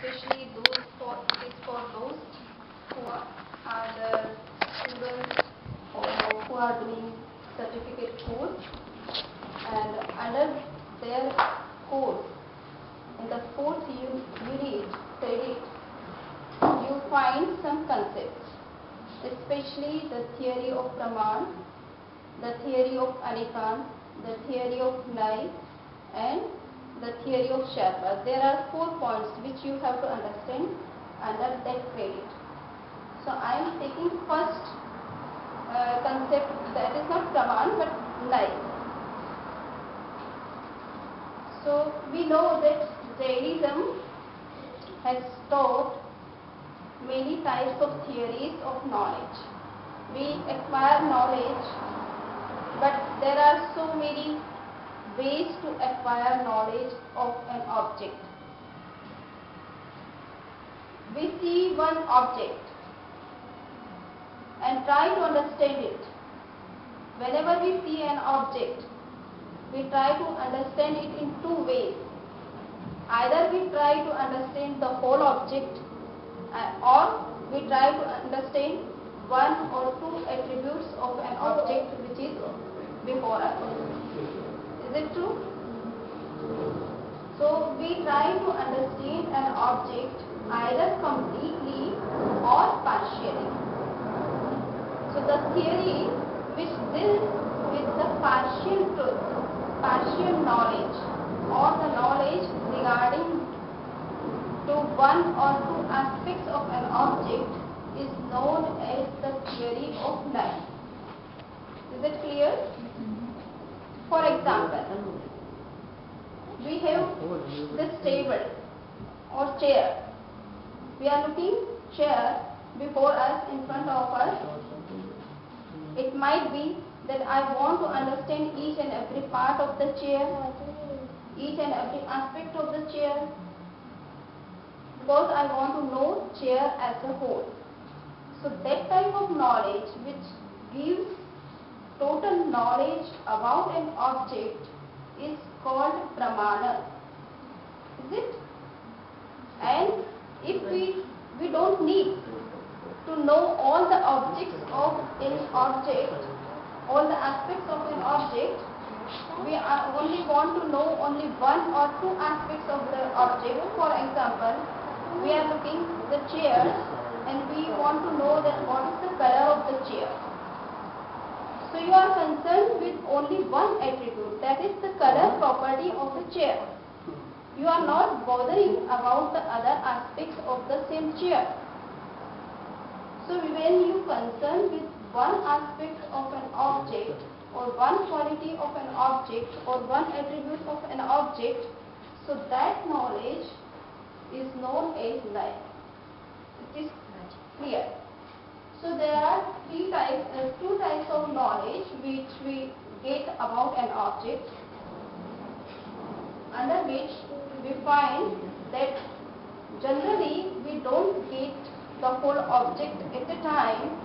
especially for those who are the students or who are doing certificate course, and under their course in the fourth unit credit you find some concepts, especially the theory of Praman, the theory of Anikan, the theory of Nai, and the theory of Sherpa. There are 4 points which you have to understand under that credit. So I am taking first concept, that is not Praman but Nai. So we know that Jainism has taught many types of theories of knowledge. We acquire knowledge, but there are so many ways to acquire knowledge of an object. We see one object and try to understand it. Whenever we see an object, we try to understand it in 2 ways. Either we try to understand the whole object, or we try to understand 1 or 2 attributes of an object which is before us. Is it true? So we try to understand an object either completely or partially. So the theory which deals with the partial truth, partial knowledge, or the knowledge regarding to 1 or 2 aspects of an object is known as the theory of Nai. Is it clear? For example, we have this table or chair. We are looking chair before us, in front of us. It might be that I want to understand each and every part of the chair, each and every aspect of the chair, because I want to know chair as a whole. So that type of knowledge which gives total knowledge about an object is called Pramana. Is it? And if we don't need to know all the objects of an object, all the aspects of an object, we only want to know only 1 or 2 aspects of the object. For example, we are looking the chair and we want to know that what is the color of the chair. So you are concerned with only 1 attribute, that is the color property of the chair. You are not bothering about the other aspects of the same chair. So when you concern with 1 aspect of an object, or 1 quality of an object, or 1 attribute of an object, so that knowledge is known as Nai. It is clear. So there are 2 types of knowledge which we get about an object, under which we find that generally we don't get the whole object at a time.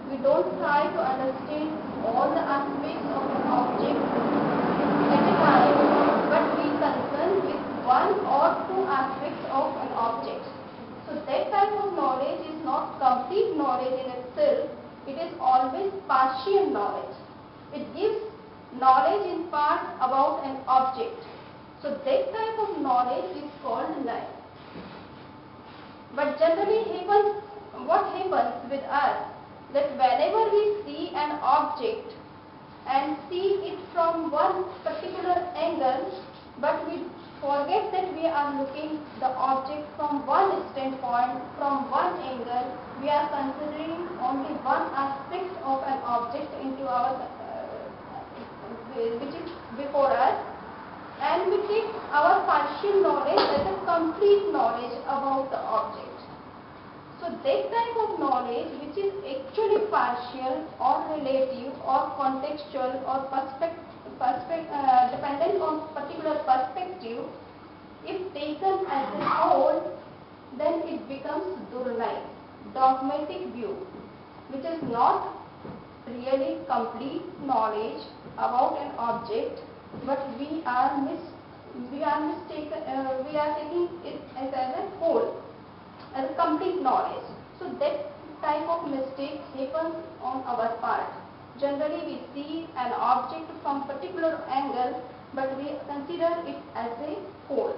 We don't try to understand all the aspects of an object at a time, but we concern with 1 or 2 aspects of an object. So that type of knowledge is not complete knowledge in itself, it is always partial knowledge. It gives knowledge in part about an object. So that type of knowledge is called Nai. But generally what happens with us, that whenever we see an object and see it from 1 particular angle, but we forget that we are looking the object from 1 standpoint, from 1 angle. We are considering only 1 aspect of an object into our which is before us, and we take our partial knowledge as a complete knowledge about the object. So that type of knowledge which is actually partial or relative or contextual or dependent on particular perspective, if taken as a whole, then it becomes Durnai, dogmatic view, which is not really complete knowledge about an object, but we are taking it as a whole. knowledge. So that type of mistake happens on our part. Generally we see an object from particular angle, but we consider it as a whole.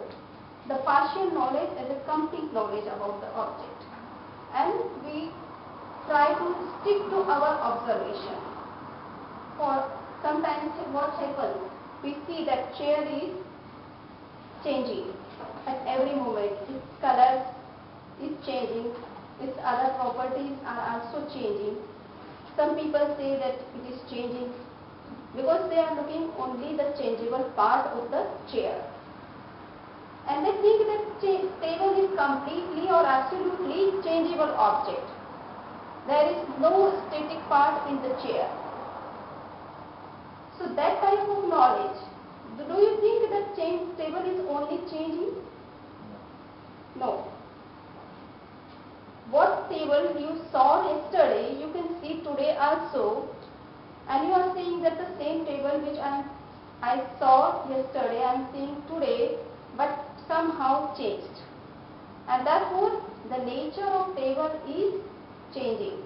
The partial knowledge as a complete knowledge about the object. And we try to stick to our observation. For sometimes what happens, we see that chair is changing at every moment. Its color is changing, its other properties are also changing. Some people say that it is changing because they are looking only the changeable part of the chair. And they think that table is completely or absolutely changeable object. There is no static part in the chair. So that type of knowledge, do you think that table is only changing? No. What table you saw yesterday, you can see today also, and you are saying that the same table which I saw yesterday, I am seeing today, but somehow changed. And therefore, the nature of table is changing.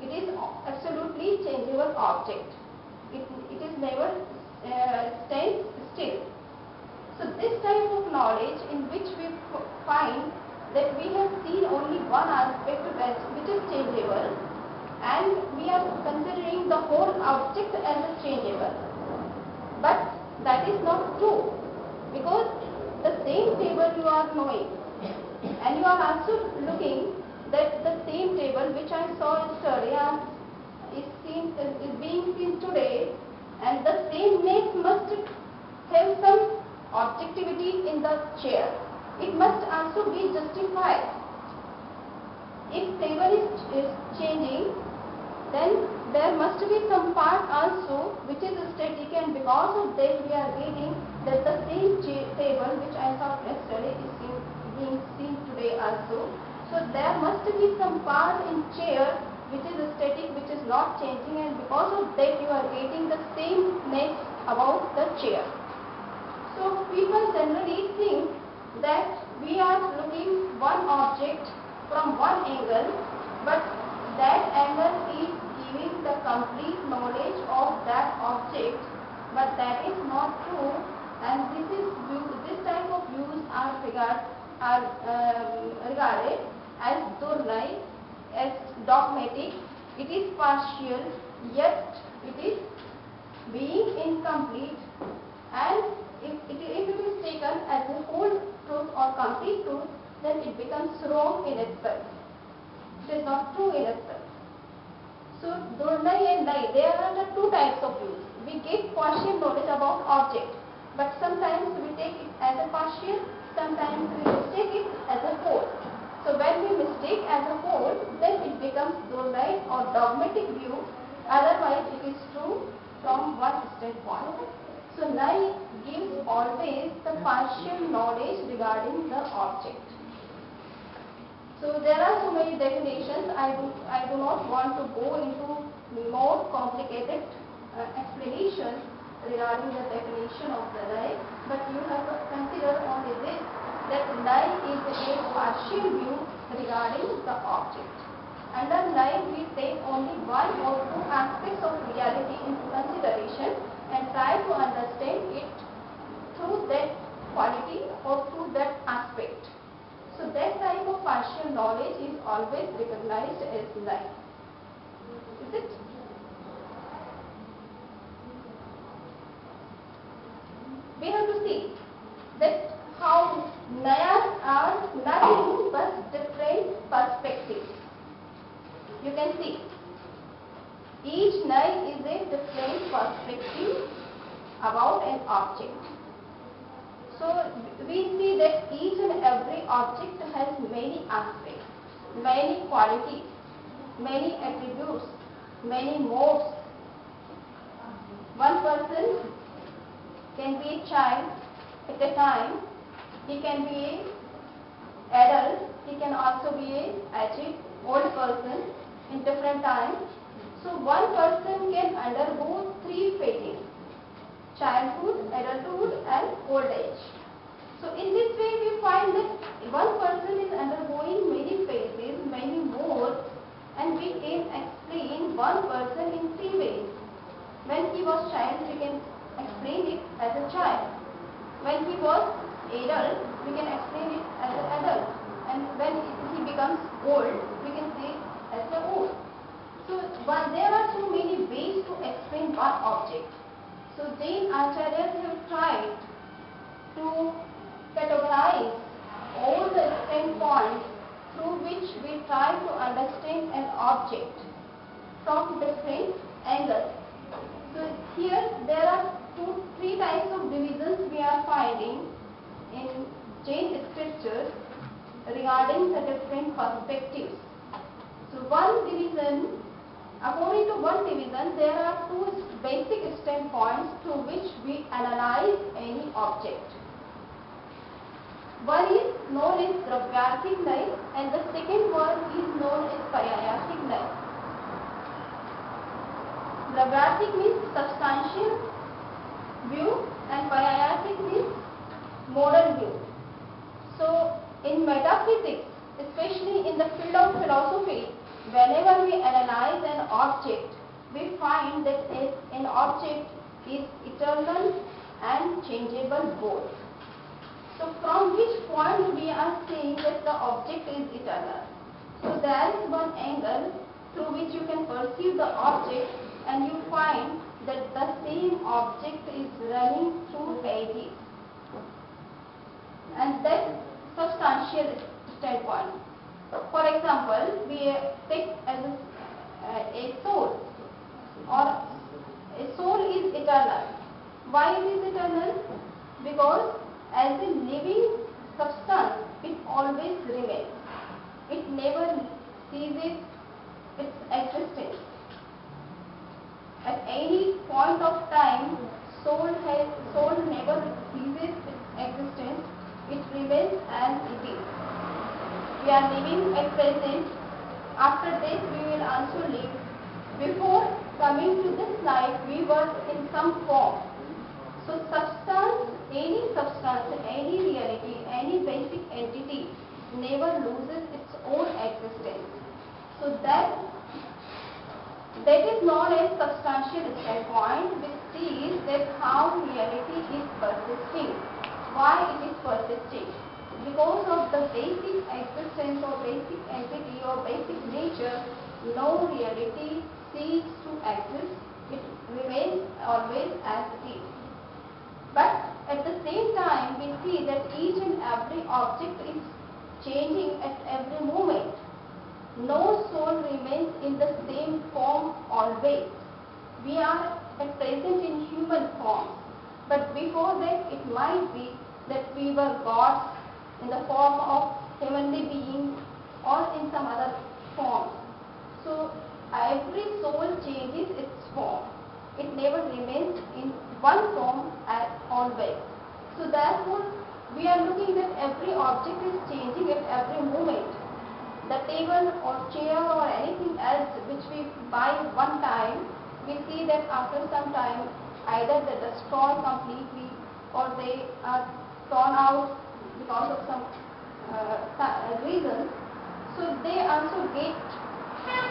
It is absolutely changeable object. It is never stays still. So this type of knowledge in which we find that we have seen only one aspect which is changeable, and we are considering the whole object as a changeable. But that is not true, because the same table you are knowing, and you are also looking that the same table which I saw yesterday is being seen today, and the same neck must have some objectivity in the chair. It must also be justified. If table is changing, then there must be some part also which is static, and because of that we are reading that the same table which I saw yesterday is being seen today also. So there must be some part in chair which is static, which is not changing, and because of that you are getting the sameness about the chair. So people generally think that we are looking one object from one angle, but that angle is giving the complete knowledge of that object, but that is not true, and this type of views are regarded as Durnai, as dogmatic. It is partial, yet it is being incomplete, and if it is taken as a whole truth or complete truth, then it becomes wrong in itself. It is not true in itself. So Durnai and Nai, there are the two types of views. We get partial knowledge about object, but sometimes we take it as a partial, sometimes we mistake it as a whole. So when we mistake as a whole, then it becomes Durnai or dogmatic view, otherwise it is true from one standpoint. So Nai gives always the partial knowledge regarding the object. So there are so many definitions. I do not want to go into more complicated explanations regarding the definition of the Nai, but you have to consider only this, that Nai is a partial view regarding the object. Under Nai we take only one or two aspects of reality into consideration and try to understand it through that quality or through that aspect. So that type of partial knowledge is always recognized as Nai. Is it? We have to see that how Nayas are nothing but different perspectives. You can see each Nai is a different perspective about an object. So we see that each and every object has many aspects, many qualities, many attributes, many modes. One person can be a child at a time, he can be an adult, he can also be an aged old person in different times. So one person can undergo three phases: childhood, adulthood and old age. So in this way we find that one person is undergoing many phases, child, we can explain it as a child. When he was adult, we can explain it as an adult. And when he becomes old, we can say as an old. So there are so many ways to explain one object. So Jain Acharyas have tried to categorize all the standpoints through which we try to understand an object from different angles. So here there are three types of divisions we are finding in Jain scriptures regarding the different perspectives. So according to one division, there are two basic standpoints through which we analyze any object. One is known as Dravyarthik Nyay and the second one is known as Paryayarthik Nyay. Dravyarthik means substantial view and Paryayarthik means modern view. So in metaphysics, especially in the field of philosophy, whenever we analyze an object, we find that an object is eternal and changeable both. So from which point we are saying that the object is eternal? So there is one angle through which you can perceive the object and you find that the same object is running through ages. And that substantial standpoint. For example, we take as a soul, or a soul is eternal. Why it is eternal? Because as a living substance, it always remains. It never ceases its existence. At any point of time, soul never ceases its existence. It remains as it is. We are living at present. After death, we will also live. Before coming to this life, we were in some form. So substance, any reality, any basic entity never loses its own existence. So that is known as substantial standpoint, which sees that how reality is persisting. Why it is persisting? Because of the basic existence or basic entity or basic nature, no reality ceases to exist. It remains always as it is. But at the same time, we see that each and every object is changing at every moment. No soul remains in the same form always. We are at present in human form. But before that, it might be that we were gods in the form of heavenly beings or in some other form. So every soul changes its form. It never remains in one form as always. So therefore, we are looking that every object is changing at every moment. The table or chair or anything else which we buy one time, we see that after some time either they destroy completely or they are torn out because of some reason. So they also get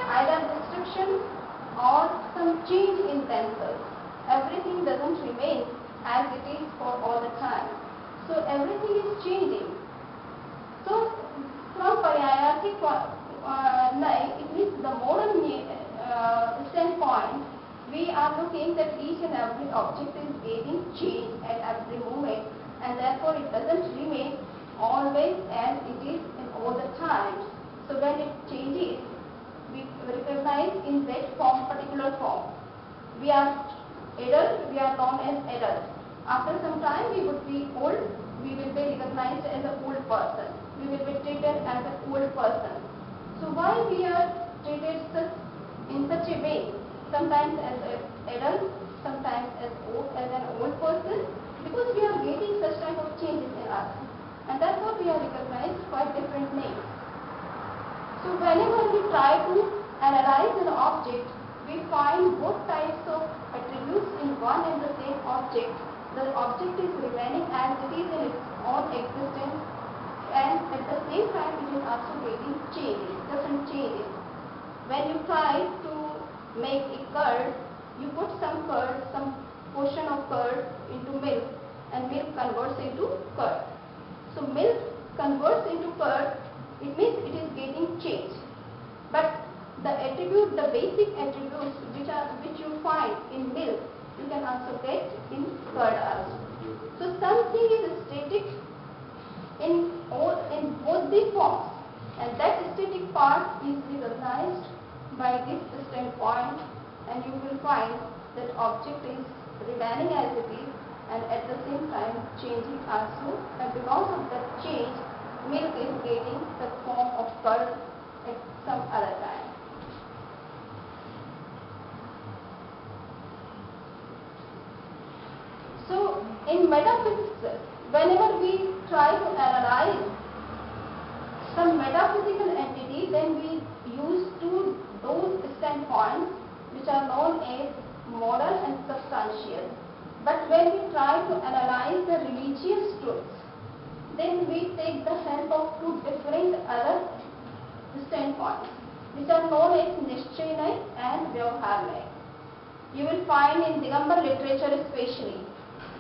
either destruction or some change in themselves. Everything doesn't remain as it is for all the time. So everything is changing. So from Paryayarthik Nyay, it means the modern standpoint, we are looking that each and every object is getting changed at every moment, and therefore it doesn't remain always as it is in all the times. So when it changes, we recognize in that form, particular form. We are adult, we are known as adult. After some time we would be old, we will be recognized as an old person. We will be treated as an old person. So why we are treated in such a way? Sometimes as an adult, sometimes as an old person, because we are getting such type of changes in us. And that's what we are recognized by different names. So whenever we try to analyze an object, we find both types of attributes in one and the same object. The object is remaining as it is in its own existence, and at the same time it is also getting changes, different changes. When you try to make a curd, you put some curd, some portion of curd into milk and milk converts into curd. So milk converts into curd, it means it is getting changed. But the attribute, the basic attributes which you find in milk, you can also get in curd also. So something is static in both the forms, and that static part is recognized by this standpoint, and you will find that object is remaining as it is and at the same time changing also, and because of that change milk is getting the form of curd at some other time. So in metaphysics, whenever we try to analyze some metaphysical entity, then we use those standpoints which are known as moral and substantial. But when we try to analyze the religious truths, then we take the help of two different other standpoints which are known as Nishchaynai and Vyavharnai. You will find in Digambar literature especially,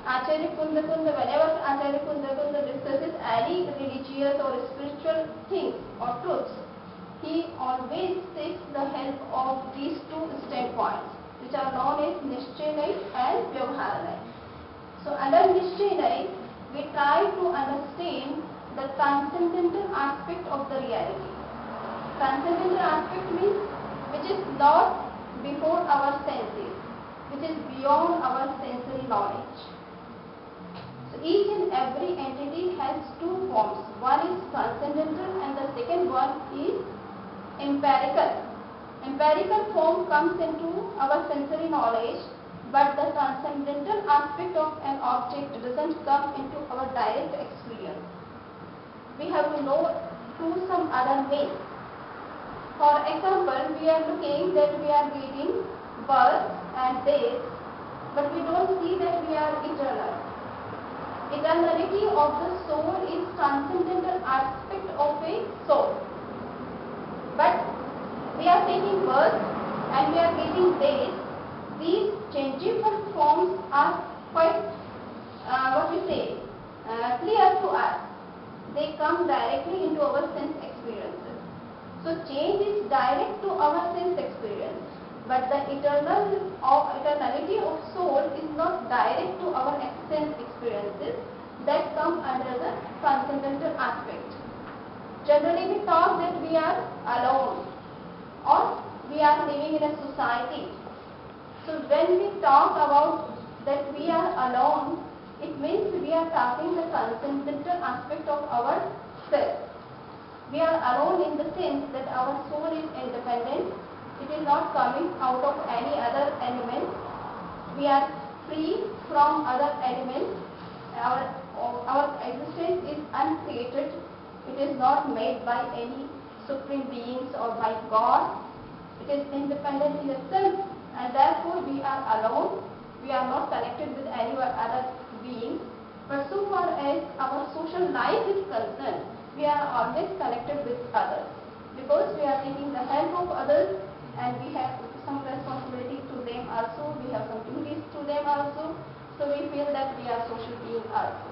Acharya Kundakunda, whenever Acharya Kundakunda discusses any religious or spiritual things or truths, he always takes the help of these two standpoints which are known as Nishchaynai and Vyavharnai. So under Nishchaynai, we try to understand the transcendental aspect of the reality. Transcendental aspect means which is not before our senses, which is beyond our sensory knowledge. So each and every entity has two forms. One is transcendental and the second one is empirical. Empirical form comes into our sensory knowledge, but the transcendental aspect of an object doesn't come into our direct experience. We have to know through some other means. For example, we are looking that we are getting birth and death, but we don't see that we are eternal. Eternality of the soul is transcendental aspect of a soul. But we are taking birth and we are getting death. These changeable forms are quite, clear to us. They come directly into our sense experiences. So change is direct to our sense experience, but the eternality of soul is not direct to our sense experiences. That come under the transcendental aspect. Generally we talk that we are alone or we are living in a society. So when we talk about that we are alone, it means we are talking the transcendental aspect of our self. We are alone in the sense that our soul is independent. It is not coming out of any other element. We are free from other elements. Our existence is uncreated. It is not made by any supreme beings or by God. It is independent in itself, and therefore we are alone. We are not connected with any other being. But so far as our social life is concerned, we are always connected with others, because we are taking the help of others and we have some responsibility to them also. We have some duties to them also. So we feel that we are social beings also.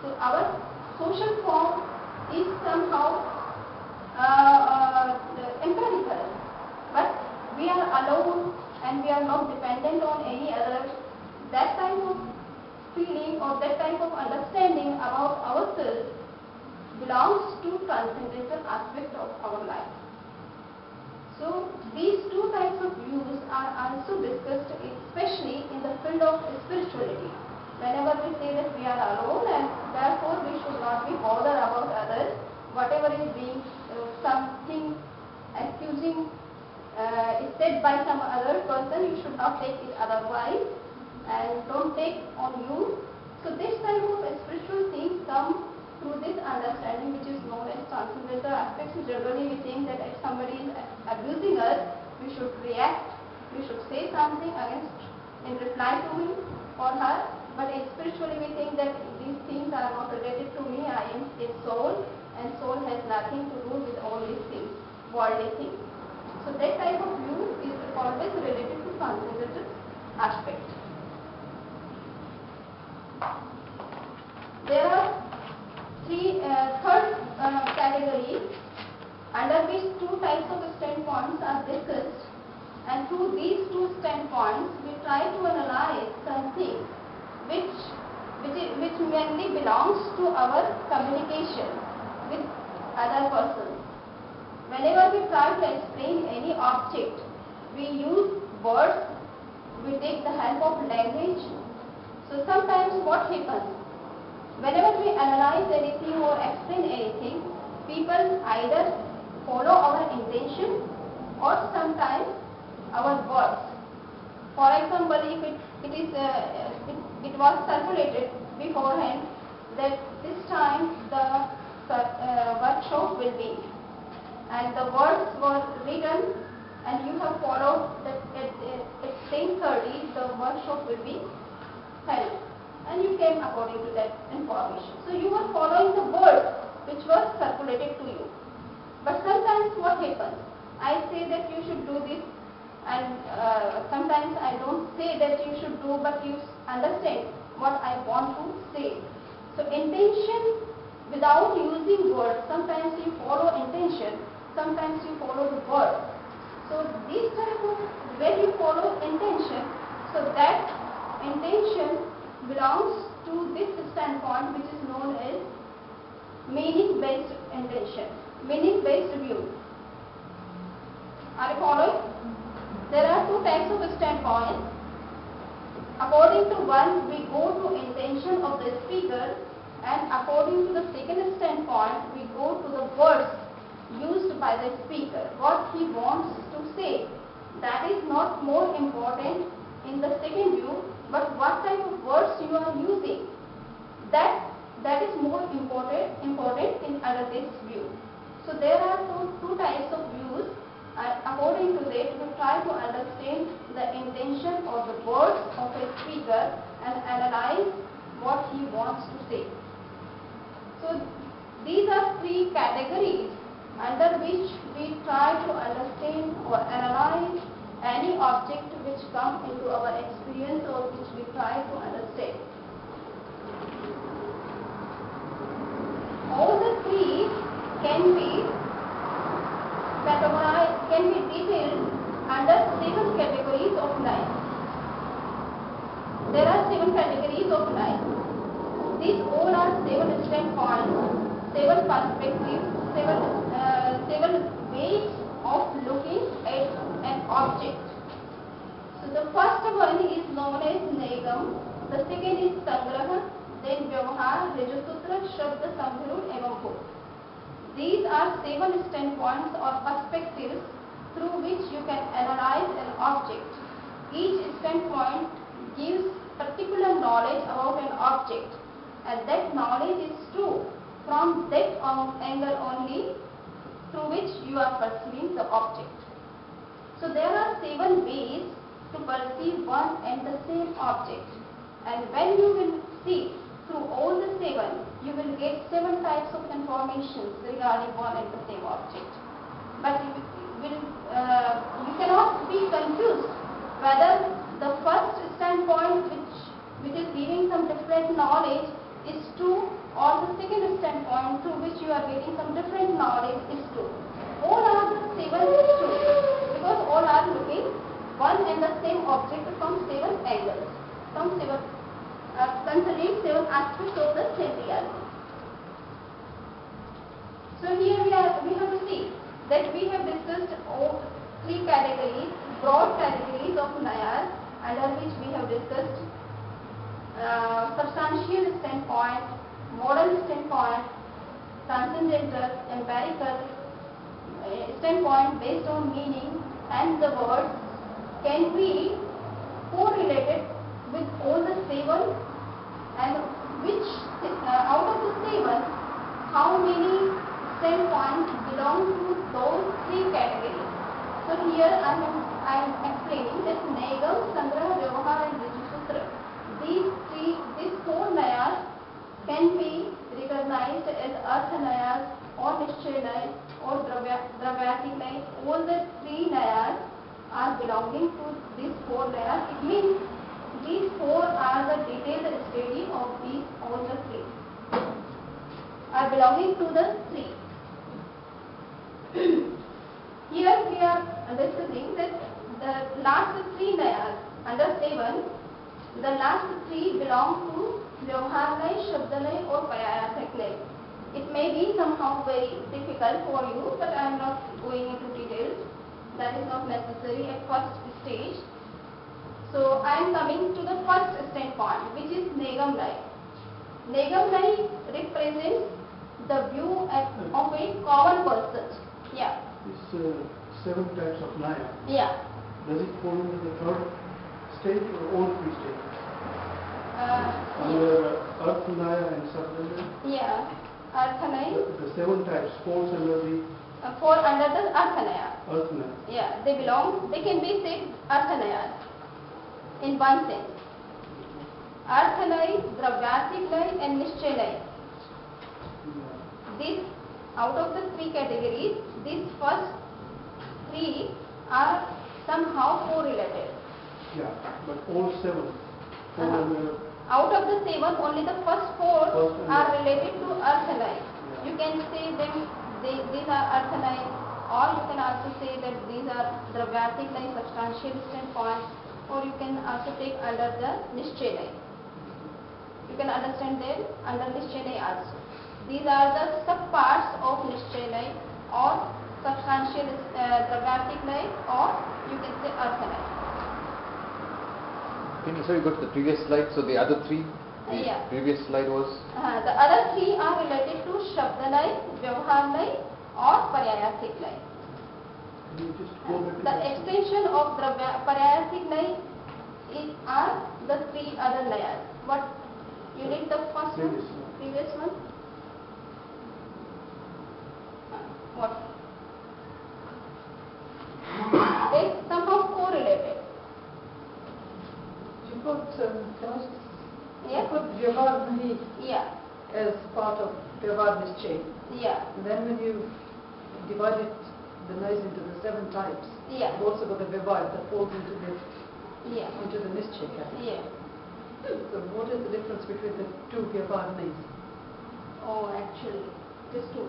So our social form is somehow empirical, but we are alone and we are not dependent on any other. That type of feeling or that type of understanding about ourselves belongs to transcendental aspect of our life. So these two types of views are also discussed, especially in the field of spirituality. Whenever we say that we are alone and therefore we should not be bothered about others, whatever is being something accusing is said by some other person, you should not take it otherwise and don't take on you. So this type of spiritual things come through this understanding which is known as transcendental aspects. Generally we think that if somebody is abusing us, we should react, we should say something against in reply to him or her. But spiritually we think that these things are not related to me, I am a soul and soul has nothing to do with all these things, worldly things. So that type of view is always related to transcendental aspect. There are third category under which two types of standpoints are discussed, and through these two standpoints we try to analyze something which mainly belongs to our communication with other persons. Whenever we try to explain any object, we use words, we take the help of language. So sometimes what happens, whenever we analyze anything or explain anything, people either follow our intention or sometimes our words. For example, if it was circulated beforehand that this time the workshop will be, and the words were written, and you have followed that at 10:30 the workshop will be held, and you came according to that information. So you were following the word which was circulated to you. But sometimes what happens? I say that you should do this, and sometimes I don't say that you should do, but you understand what I want to say. So intention without using words, sometimes you follow intention, sometimes you follow the word. So this type of, when you follow intention, so that intention belongs to this standpoint which is known as meaning-based intention, meaning-based view. Are you following? There are two types of standpoints. According to one, we go to intention of the speaker, and according to the second standpoint, we go to the words used by the speaker, what he wants to say. That is not more important in the second view, but what type of words you are using. That is more important in under this view. So there are two types of views. According to that, we try to understand the intention or the words of a speaker and analyze what he wants to say. So these are three categories under which we try to understand or analyze any object which comes into our experience or which we try to understand. All the three can be categorized, can be detailed under 7 categories of life. There are 7 categories of life. These all are 7 standpoints, 7 perspectives, 7 ways of looking at an object. So the first one is known as Negam, the second is Sangraha, then Vyavahar, Rajaputra, Shabda, Sambharu, Evam Bhut. These are 7 standpoints or perspectives through which you can analyze an object. Each standpoint gives particular knowledge about an object, and that knowledge is true from that angle only through which you are perceiving the object. So there are 7 ways to perceive one and the same object, and when you will see through all the 7, you will get 7 types of information regarding one and the same object. But you cannot be confused whether the first standpoint which is giving some different knowledge is true, or the second standpoint through which you are getting some different knowledge is true. All are the 7 true, because all are looking one and the same object from 7 angles, from 7 considering 7 aspects of the same reality. So here we have to see that we have discussed all 3 categories, broad categories of Nayar, under which we have discussed substantial standpoint, modal standpoint, transcendental, empirical standpoint based on meaning, and the words can be correlated with all the 7, and which out of the 7, how many standpoints belong to those 3 categories. So here I am explaining that Negam, Sangraha, Vyavahar and Rajaputra. These 4 Nayas can be recognized as Artha Nayas or Nishchay Nay or Dravyatik Nay. All the 3 Nayas are belonging to these 4 Nayas. It means these 4 are the detailed study of these all the 3. are belonging to the 3. Here we are understanding that the last 3 nayas under 7, the last 3 belong to Vyavhar Lay, Shabd Lay or Parayarthak Lay. It may be somehow very difficult for you, but I am not going into details. That is not necessary at first stage. So I am coming to the first standpoint, which is Nigam Lay. Nigam Lay represents the view of a common person. Yeah. These 7 types of Naya, Yeah. does it fall into the third stage or all 3 stages? Under Earth Naya and Sabdana? Yeah. Arthanaya. The 7 types falls under the Fall under the Arthanaya. Earth Naya. Yeah, they can be said Arthanaya in one sense. Arthanaya, Dravyatik Lay and Nishchay Lay. These, out of the 3 categories, these first 3 are somehow correlated. Yeah, but all 7 fall under. Out of the 7, only the first 4 are related to Arthanaya. Yeah. You can say them, these are Arthanaya, or you can also say that these are Dravyatik Lay, substantial standpoint, or you can also take under the Nishchay Lay. You can understand them under Nishchay Lay also. These are the subparts of Nishchay Lay or substantial Dravyatik Lay, or you can say Arthanaya. Can you go to the previous slide? So the other 3, the previous slide was? The other 3 are related to Shabd Lay, Vyavhar Lay or Parayarthik Lay. Can you just go back to The extension of Parayarthik Lay are the 3 other layers. What? You need the first one? Previous one? What? They somehow correlated. You put, Yeah? you put Vyavhar Nahi Yeah. as part of Vyavhar Nishchay. Yeah. And then when you divided the Nais into the 7 types, Yeah. you've also got the Vyavhar that falls into Yeah. the Nishchay category. Yeah. So what is the difference between the 2 Vyavhar Nais? Oh, actually, it is true.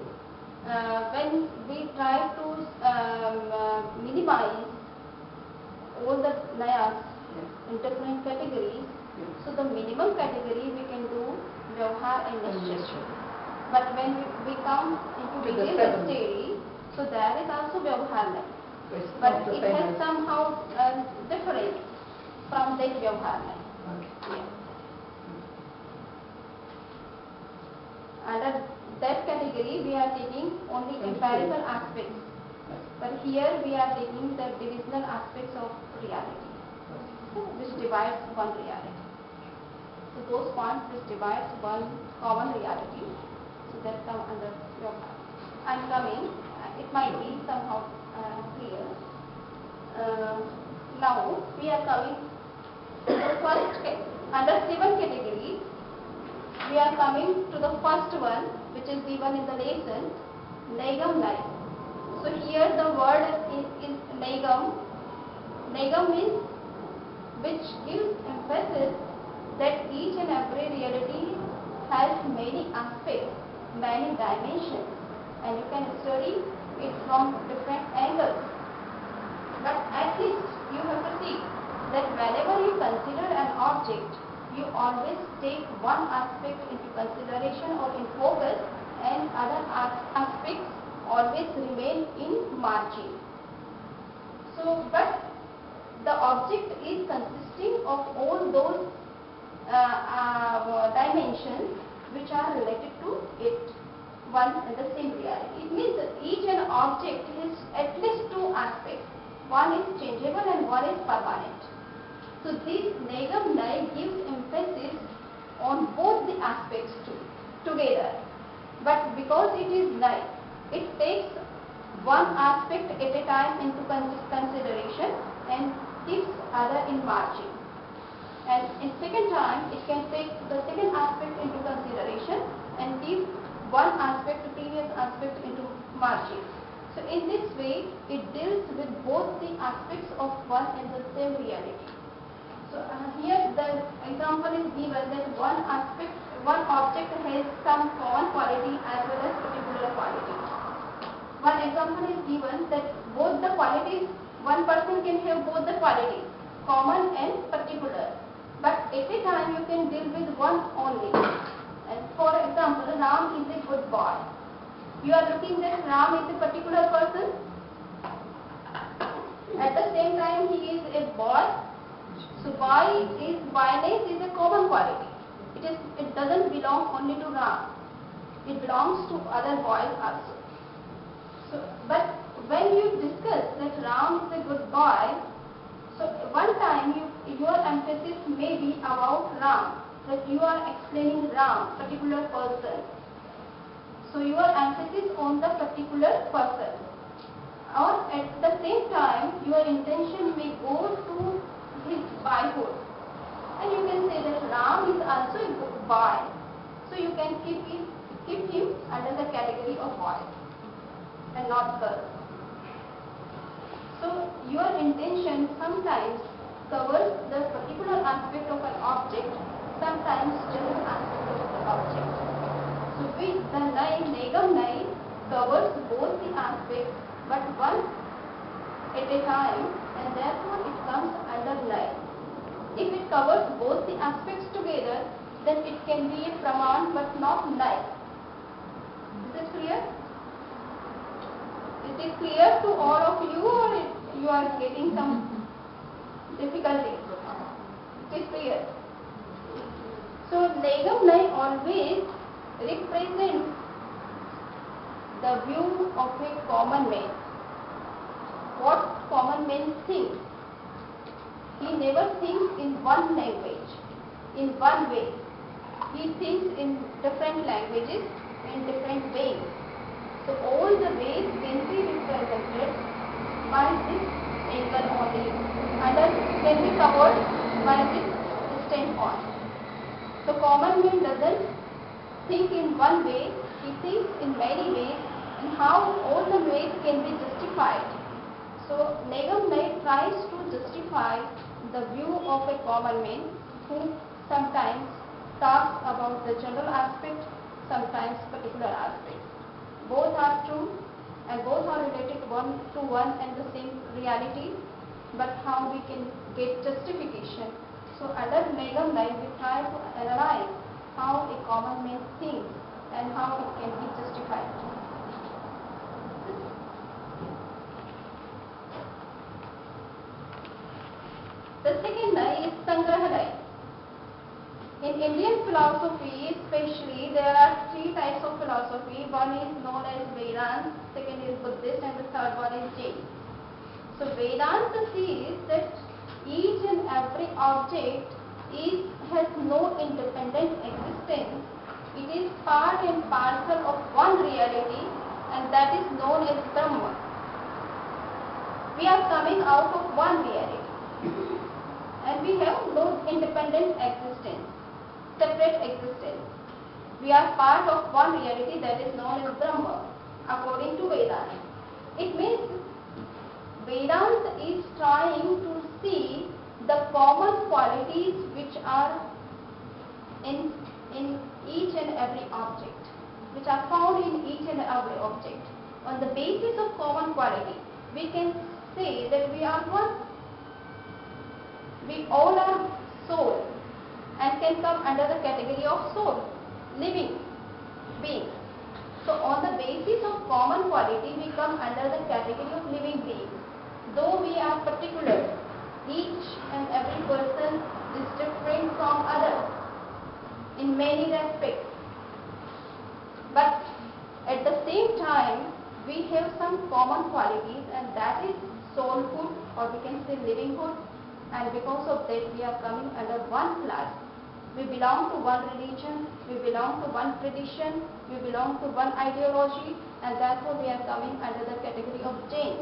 When we try to minimize all the layers in different categories, so the minimum category we can do Vyavhar and Nishchay. But when we come into To the detailed 7. stage, so there is also Vyavhar Lay. So it's But not the it same has as- somehow different from that Vyavhar Lay. Okay. Yeah. Under that category, we are taking only empirical aspects. But here we are taking the divisional aspects of reality, which divides one reality. So those points which divides one common reality, so that come under your part. I'm coming, it might be somehow clear. Now we are coming to the first, under 7 categories, we are coming to the first one, which is given in the lesson, Nigam Lay. So here the word is Nigam. Nigam means which gives emphasis that each and every reality has many aspects, many dimensions, and you can study it from different angles. But at least you have to see that whenever you consider an object, you always take one aspect into consideration or in focus, and other aspects always remain in margin. So, but the object is consisting of all those dimensions which are related to it, one and the same reality. It means that each and object has at least 2 aspects. One is changeable and one is permanent. So this Nigam Lay gives emphasis on both the aspects together. But because it is Lay, it takes one aspect at a time into consideration and keeps other in margin. And in second time, it can take the second aspect into consideration and keep one aspect, the previous aspect into margin. So in this way, it deals with both the aspects of one and the same reality. So here the example is given that one aspect, one object has some common quality as well as particular quality. One example is given that both the qualities, one person can have both the qualities, common and particular. But at a time you can deal with one only. And for example, Ram is a good boy. You are looking that Ram is a particular person. At the same time he is a boy. So boyness is a common quality. It doesn't belong only to Ram. It belongs to other boys also. So, but when you discuss that Ram is a good boy, so one time your emphasis may be about Ram, that you are explaining Ram, particular person. So your emphasis on the particular person. Or at the same time, your intention may go to his boyhood. And you can say that Ram is also a good boy. So you can keep him under the category of boy and not girl. So your intention sometimes covers the particular aspect of an object, sometimes general aspect of the object. So with the Nigam Nai covers both the aspects but one at a time, and therefore it comes under Nai. If it covers both the aspects together, then it can be a Praman but not Nai. Is it clear? Is it clear to all of you, or you are getting some difficulty? It is clear. So Nigam Nai always represents the view of a common man. What common man thinks. He never thinks in one language, in one way. He thinks in different languages, in different ways. So all the ways can be represented by this angle only, and can be covered by this stand-on. So common man doesn't think in one way, he thinks in many ways, and how all the ways can be justified. So Nigam Nai tries to justify the view of a common man who sometimes talks about the general aspect, sometimes particular aspect. Both are true and both are related one to one and the same reality, but how we can get justification. So under Nigam Nai we try to analyze how a common man thinks and how it can be justified. The second Nai is Sangraha Nai. In Indian philosophy especially, there are three types of philosophy. One is known as Vedanta, second is Buddhist, and the third one is Jain. So Vedanta says that each and every object has no independent existence. It is part and parcel of one reality, and that is known as Brahma. We are coming out of one reality. And we have no independent existence, separate existence. We are part of one reality that is known as Brahma, according to Vedanta. It means Vedanta is trying to see the common qualities which are in each and every object, which are found in each and every object. On the basis of common quality, we can say that we are one. We all are soul and can come under the category of soul, living beings. So on the basis of common quality, we come under the category of living beings. Though we are particular, each and every person is different from others in many aspects. But at the same time, we have some common qualities, and that is soulhood, or we can say livinghood. And because of that, we are coming under one class. We belong to one religion, we belong to one tradition, we belong to one ideology, and therefore we are coming under the category of Jain.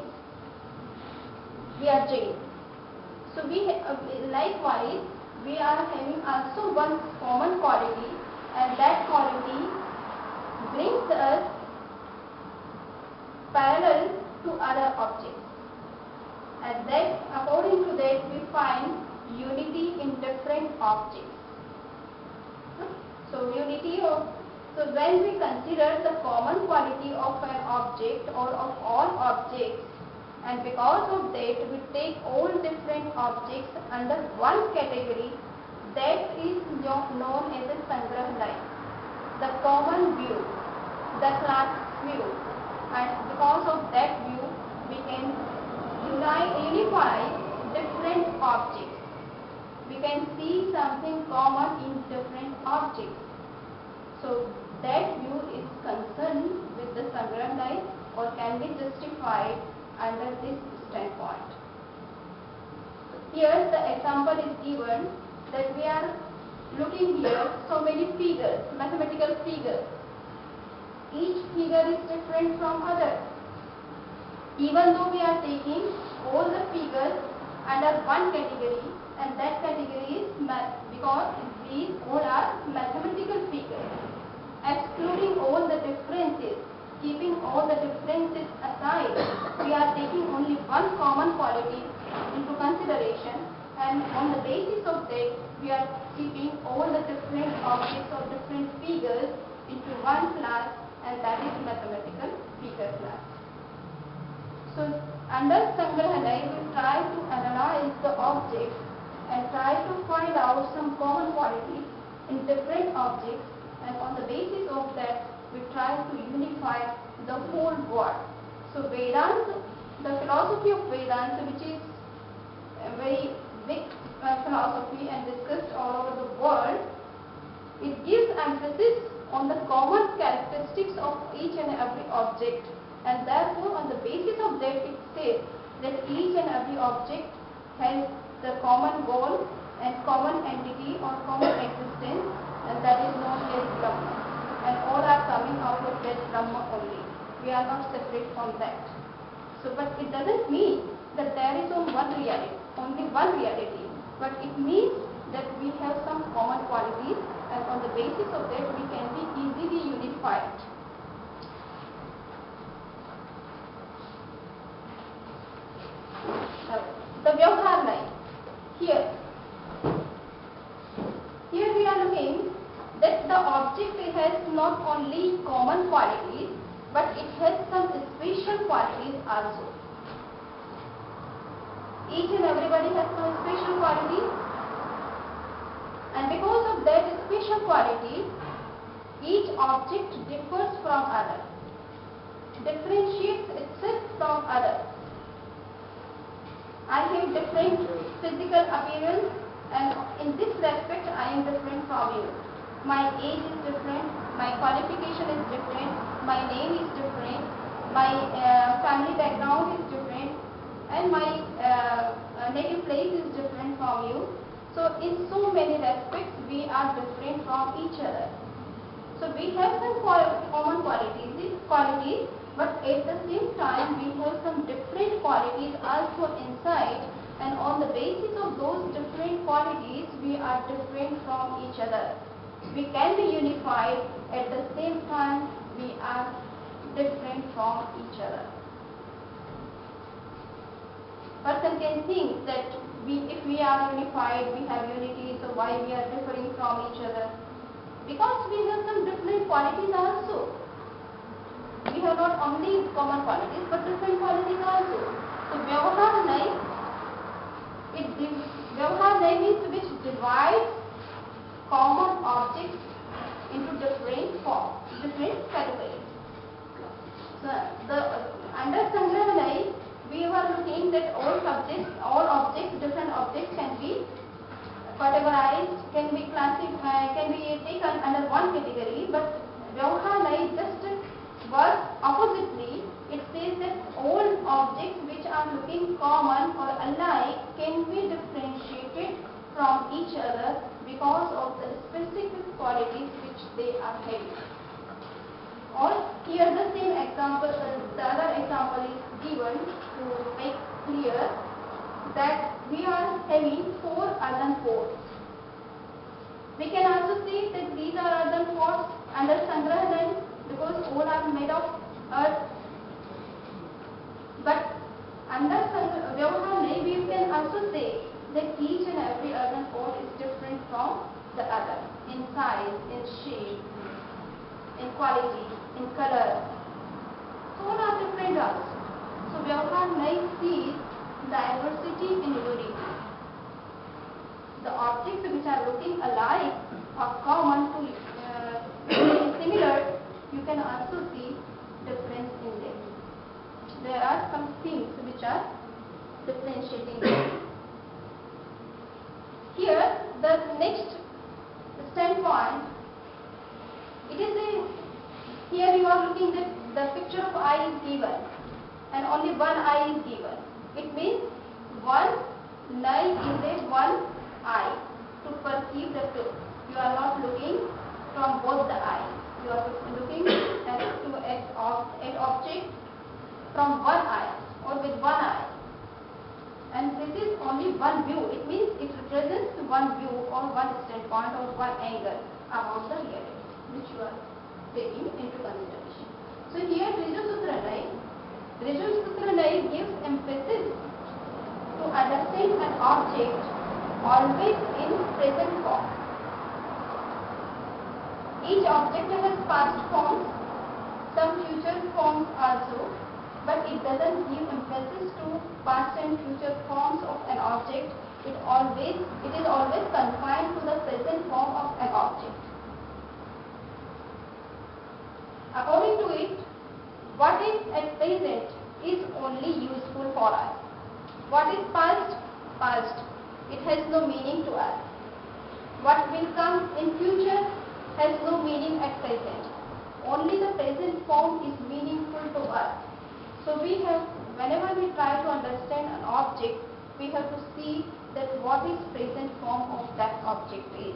We are Jain. So likewise, we are having also one common quality, and that quality brings us parallel to other objects. And that, according to that, we find unity in different objects. So so when we consider the common quality of an object or of all objects, and because of that we take all different objects under one category, that is known as a Sangrah line, the common view, the class view, and because of that view we can unify different objects. We can see something common in different objects. So that view is concerned with the Sangrah line or can be justified under this standpoint. Here the example is given that we are looking here so many figures, mathematical figures. Each figure is different from other. Even though we are taking all the figures under one category, and that category is math, because these all are mathematical figures. Excluding all the differences, keeping all the differences aside, we are taking only one common quality into consideration, and on the basis of that we are keeping all the different objects or different figures into one class, and that is mathematical figure class. So under Sangrah line we try to analyze the objects and try to find out some common qualities in different objects, and on the basis of that we try to unify the whole world. So Vedanta, the philosophy of Vedanta, which is a very big philosophy and discussed all over the world, it gives emphasis on the common characteristics of each and every object, and therefore on the basis of that it says that each and every object has the common goal and common entity or common existence, and that is known as Brahma, and all are coming out of that Brahma only. We are not separate from that. So but it doesn't mean that there is only one reality, but it means that we have some common qualities, and on the basis of that we can be easily unified. The Vyavhar line. Here we are looking that the object has not only common qualities, but it has some special qualities also. Each and everybody has some special qualities, and because of that special quality, each object differs from other, differentiates itself from others. I have different physical appearance, and in this respect I am different from you. My age is different, my qualification is different, my name is different, my family background is different, and my native place is different from you. So in so many respects we are different from each other. So we have some common qualities, but at the same time we have some different qualities also inside, and on the basis of those different qualities we are different from each other. We can be unified, at the same time we are different from each other. Person can think that if we are unified, we have unity, so why we are differing from each other? Because we have some different qualities also. We have not only common qualities but different qualities also. So Vyavhar line, Vyavhar line is which divides common objects into different forms, different categories. So under Sangrah line we were looking that all objects, different objects can be categorized, can be classified, can be taken under one category, but Vyavhar line just works oppositely. It says that all objects which are looking common or alike can be differentiated from each other because of the specific qualities which they are having. Or here the same example, the other example is given to make clear that we are having 4 earthen pots. We can also say that these are earthen pots under Sangrah line because all are made of earth. But under Vyavhar line we can also say that each and every earthen pot is different from the other in size, in shape, in quality, in color. So all are different also. So Vyavahar Naik sees diversity in unity. The objects which are looking alike or common to similar, you can also see difference in them. There are some things which are differentiating them. Here, the next standpoint, it is here you are looking at the picture of eye is given and only one eye is given. It means one Nai is a one eye to perceive the truth. You are not looking from both the eyes. You are looking at object from one eye or with one eye. And this is only one view. It means it represents one view or one standpoint or one angle about the reality which you are taking into consideration. So here Rijasutra Nai gives emphasis to understand an object always in present form. Each object has past forms, some future forms also, but it doesn't give emphasis to past and future forms of an object. It is always confined to the present form of an object. According to it, what is at present is only useful for us. What is past? Past. It has no meaning to us. What will come in future has no meaning at present. Only the present form is meaningful to us. So whenever we try to understand an object, we have to see that what is present form of that object is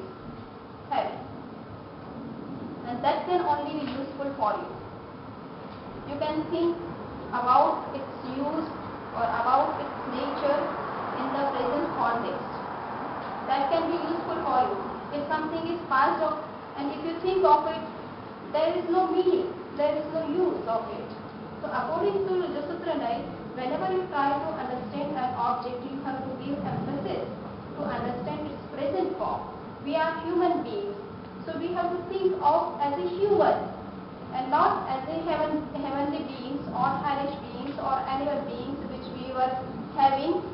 having. And that can only be useful for you. You can think about its use or about its nature in the present context. That can be useful for you. If something is past and if you think of it, there is no meaning, there is no use of it. So according to Rijasutra Nai, whenever you try to understand an object, you have to give emphasis to understand its present form. We are human beings, so we have to think of as a human and not as a heavenly beings or hellish beings or animal beings which we were having,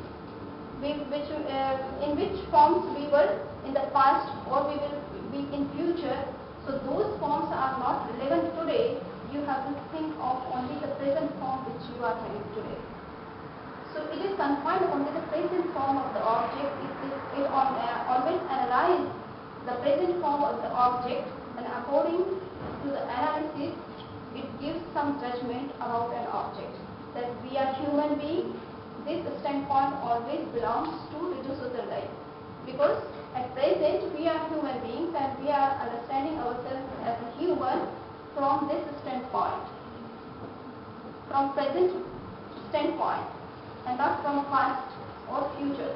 in which forms we were in the past or we will be in future. So those forms are not relevant today. You have to think of only the present form which you are having today. So it is confined only the present form of the object. It always analyzes the present form of the object, and according to the analysis, it gives some judgment about an object. That we are human beings. This standpoint always belongs to Rijasutra Nai, because at present we are human beings and we are understanding ourselves as a human from this standpoint, from present standpoint, and not from past or future.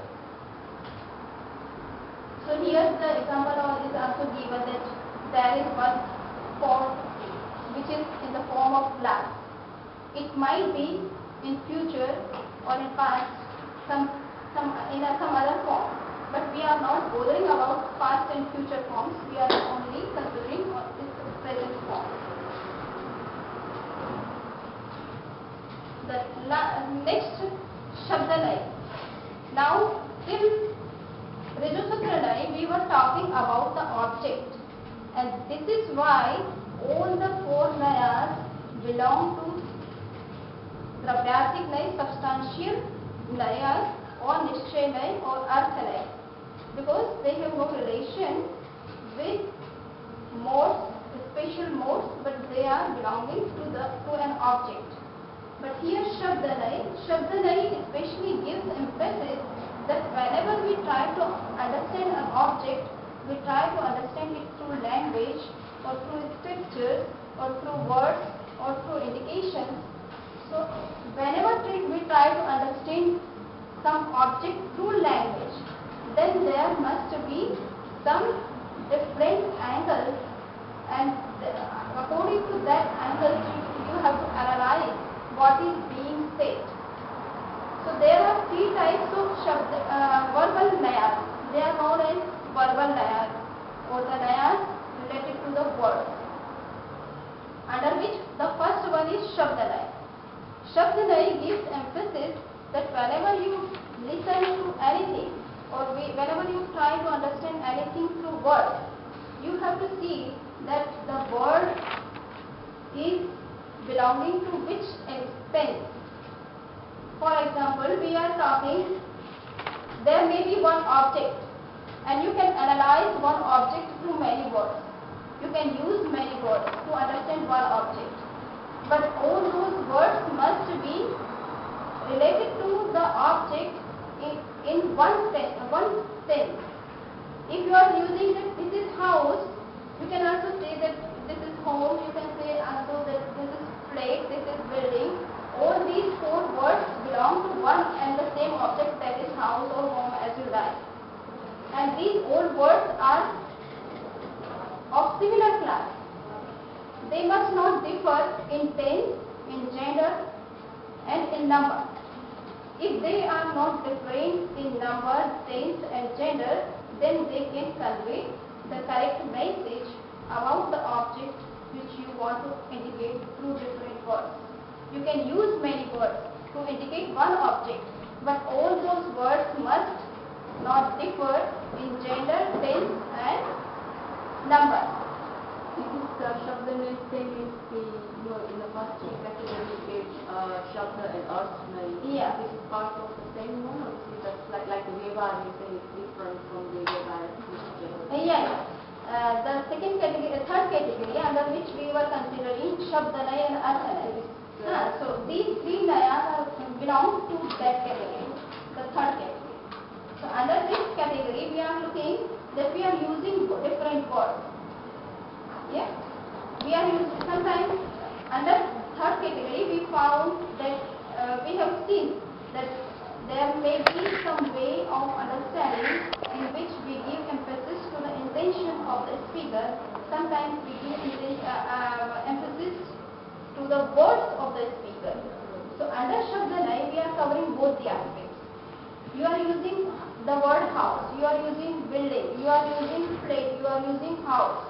So here the example is also given that there is one form which is in the form of glass. It might be in future or in past some other form, but we are not bothering about past and future forms. We are only considering its present form. The next Shabda Nai. Now in Rijasutra Nai we were talking about the object, and this is why all the four Nayas belong to Dravyatik Nai, substantial Nayas, or Nishchay Nai or Artha Nai, because they have no relation with modes, special modes, but they are belonging to an object. But here Shabda Nai especially gives emphasis that whenever we try to understand an object, we try to understand it through language or through scriptures or through words or through indications. So whenever we try to understand some object through language, then there must be some different angles, and according to that angle you have to analyze what is being said. So there are three types of verbal nayas. They are known as verbal nayas. or the nayas related to the words, under which the first one is Shabdanay. Shabdanay gives emphasis that whenever you listen to anything or whenever you try to understand anything through words, you have to see that the word is belonging to which tense. For example, we are talking, there may be one object and you can analyze one object through many words. You can use many words to understand one object. But all those words must be related to the object in one sense. If you are using that this is house, you can also say that this is home, you can say also that this is plate, this is building. All these four words belong to one and the same object, that is house or home as you like. And these all words are of similar class. They must not differ in tense, in gender and in number. If they are not different in number, tense and gender, then they can convey the correct message about the object which you want to indicate through different words. You can use many words to indicate one object, but all those words must not differ in gender, tense and number. This Shabdanay same is in the first category is Shabda and Arthnay. Yeah. This is part of the same one, or this is just like the Vyavahar, you say it's different from the Vyavahar? Yeah. The second category, third category under which we were considering Shabdanay and Arthanay. So these three nayas belong to that category, the third category. So under this category we are looking that we are using different words. Yeah, we are using sometimes under third category we found that we have seen that there may be some way of understanding in which we give emphasis to the intention of the speaker. Sometimes we give emphasis to the words of the speaker. So under Shabdanay we are covering both the aspects. You are using the word house, you are using building, you are using plate, you are using house.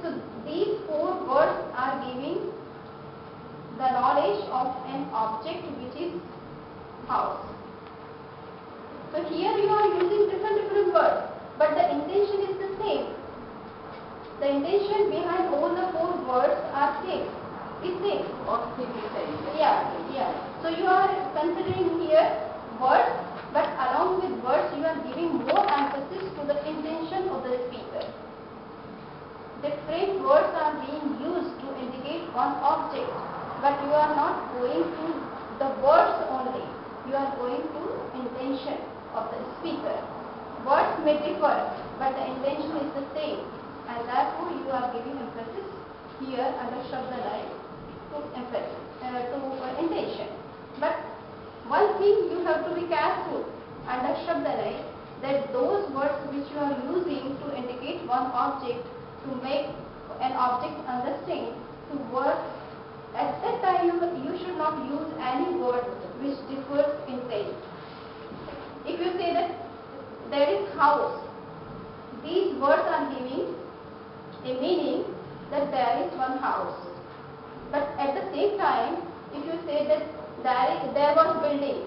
So these four words are giving the knowledge of an object which is house. So here you are using different words, but the intention is the same. The intention behind all the four words are same. Is same. Or same. Yeah. So you are considering here words, but along with words you are giving more emphasis to the intention of the speaker. Different words are being used to indicate one object, but you are not going to the words only. You are going to intention of the speaker. Words may differ, but the intention is the same, and therefore you are giving emphasis here under Shabdanay to emphasis to intention. But one thing you have to be careful under Shabdanay, that those words which you are using to indicate one object, to make an object understand, to work, at that time you should not use any word which differs in tense. If you say that there is house, these words are giving a meaning that there is one house. But at the same time, if you say that there was building,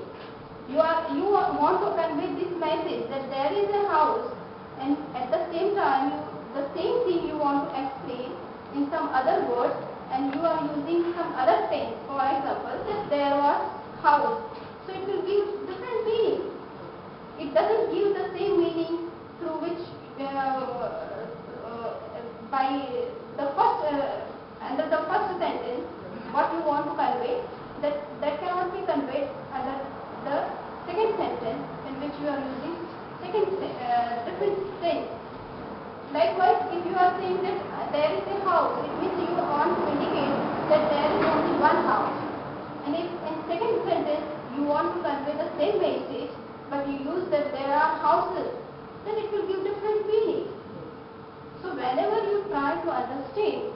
you want to convey this message that there is a house, and at the same time the same thing you want to explain in some other words, and you are using some other tense. For example, that there was house, so it will give different meaning. It doesn't give the same meaning through which by the first under the first sentence what you want to convey, that cannot be conveyed under the second sentence in which you are using different tense. Likewise, if you are saying that there is a house, it means you want to indicate that there is only one house. And if in second sentence you want to convey the same message, but you use that there are houses, then it will give different meaning. So whenever you try to understand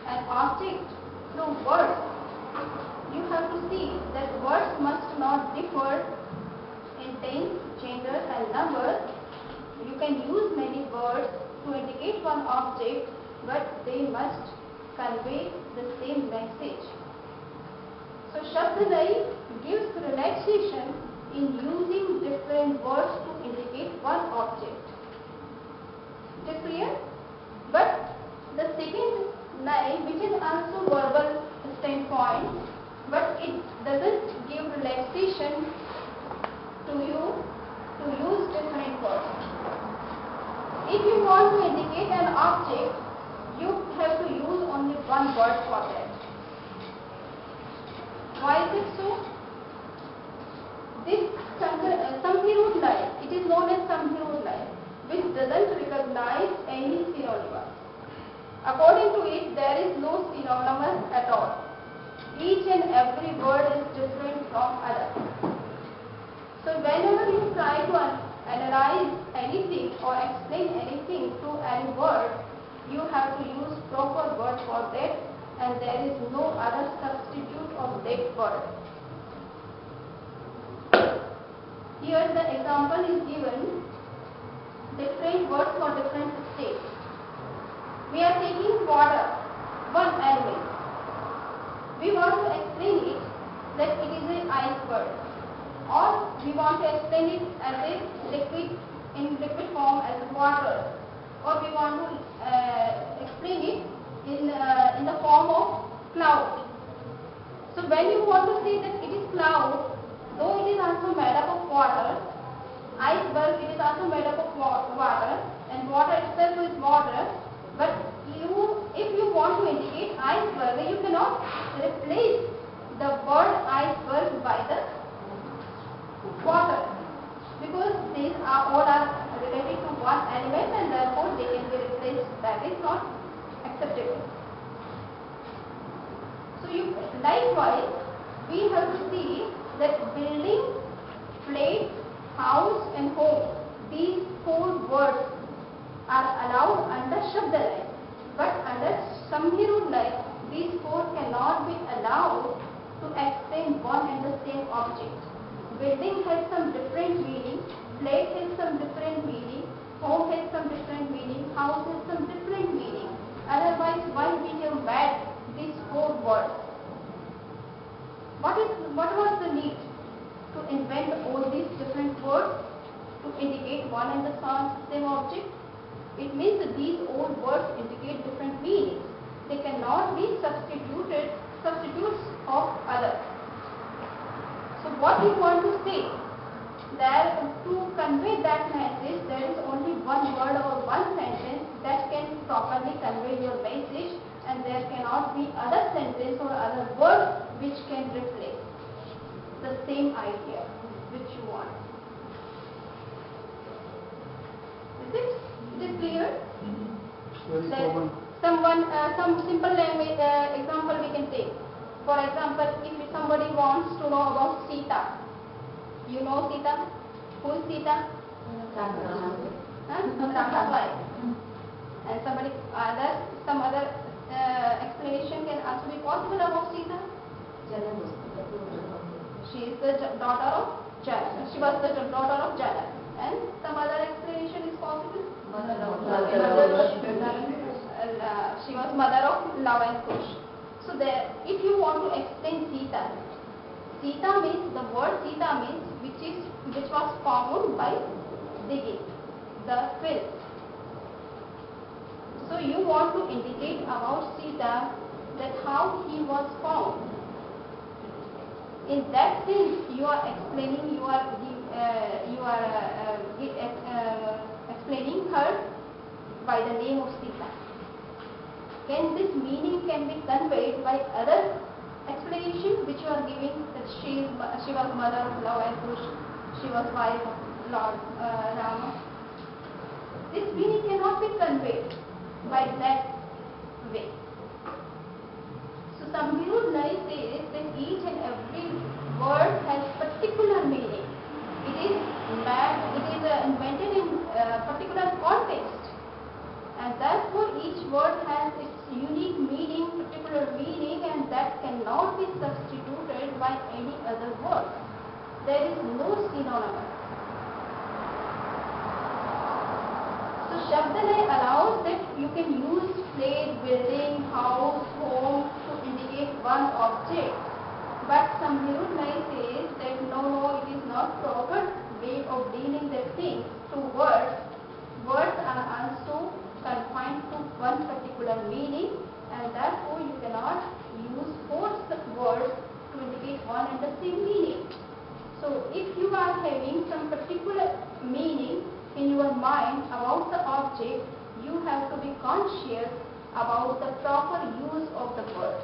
an object through words, you have to see that words must not differ in tense, gender and number. You can use many words to indicate one object, but they must convey the same message. So Shabdanai gives relaxation in using different words to indicate one object. Is it clear? But the second nai, which is also verbal standpoint, but it doesn't give relaxation to you to use different words. If you want to indicate an object, you have to use only one word for that. Why is it so? This Samhirud line, it is known as Samhirud line, which doesn't recognize any synonymous. According to it, there is no synonymous at all. Each and every word is different from other. So whenever you try to analyze anything or explain anything through any word, you have to use proper word for that, and there is no other substitute of that word. Here the example is given, different words for different states. We are taking water, one element. We want to explain it that it is an iceberg, or we want to explain it as a liquid, in liquid form as water, or we want to explain it in the form of cloud. So when you want to say that it is cloud, though it is also made up of water, iceberg, it is also made up of water, and water itself is water, but if you want to indicate iceberg, you cannot replace the word iceberg by the water, because these all are related to one element, and therefore they can be replaced. That is not acceptable. So likewise, we have to see that building, plate, house and home, these four words are allowed under Shabdanai, but under Samhirudnai, these four cannot be allowed to explain one and the same object. Building has some different meaning, plate has some different meaning, home has some different meaning, house has some different meaning. Otherwise, why we have made these four words? What was the need to invent all these different words to indicate one and the same object? It means that these old words indicate different meanings. They cannot be substitutes of others. So what we want to say, that to convey that message, there is only one word or one sentence that can properly convey your message, and there cannot be other sentence or other word which can replace the same idea which you want. Is it? It is clear? Very That common. some simple language example we can take. For example, if somebody wants to know about Sita, you know Sita? Who is Sita? Rama's wife. And some other explanation can also be possible about Sita. She is the daughter of Janaka. She was the daughter of Janaka. And some other explanation is possible. She was mother of Lava and Kush. So there, if you want to explain Sita, Sita means, the word Sita means which was formed by digging the fill. So you want to indicate about Sita that how he was found. In that sense, you are explaining, explaining her by the name of Sita. Can this meaning can be conveyed by other explanation which you are giving, that she was mother of Lava and Kush, she was wife of Lord Rama. This meaning cannot be conveyed by that way. So Samhirudnai says that each and every word has particular meaning. It is invented in a particular context, and therefore each word has its unique meaning, particular meaning, and that cannot be substituted by any other word. There is no synonymous. So So Shabdanay allows that you can use place, building, house, home to indicate one object. But Samdhirudnay says that no, it is not proper way of dealing the things through words. Words are also confined to one particular meaning, and therefore you cannot use four words to indicate one and the same meaning. So if you are having some particular meaning in your mind about the object, you have to be conscious about the proper use of the word,